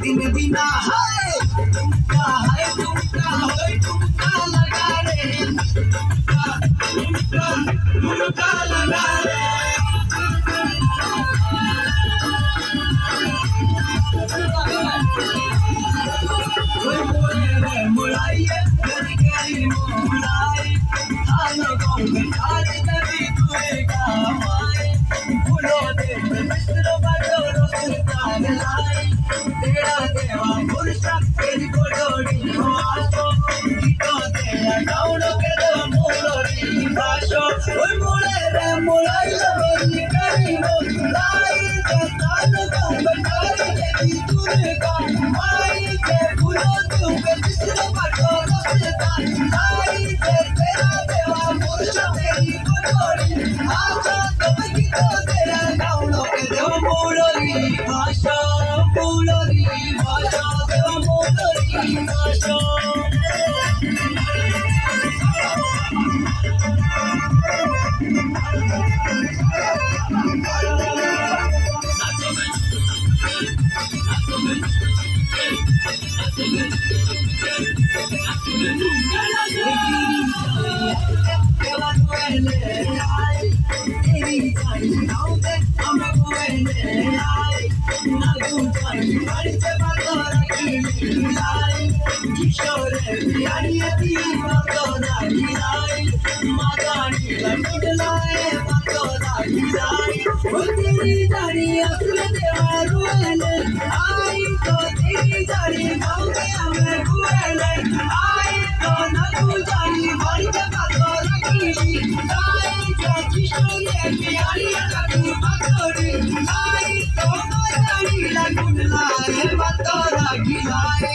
दिन बिना है तुमका लगा रे तुमका लगा रे मुड़ाइए गरी मुड़ाई थाना गाँव में आज तभी तुझे काम आए फूलो दे मिश्र बजो रोस्ता लाई तेरा देवा पुरुषा तेरी कोडोड़ी आशो गीतो तेरा डाउन के दो मोलोरी भाषो ओए मुड़े रे मुड़ाई मेरी करी मुड़ाई के तान को बकारी तेरी तुझे काम आई के फूलो तू के मिश्र बजो रोस्ता लाई तेरा देवा पुरुषा तेरी कोडोड़ी आशो गीतो तेरा डाउन के दो मोलोरी भाषो Bye.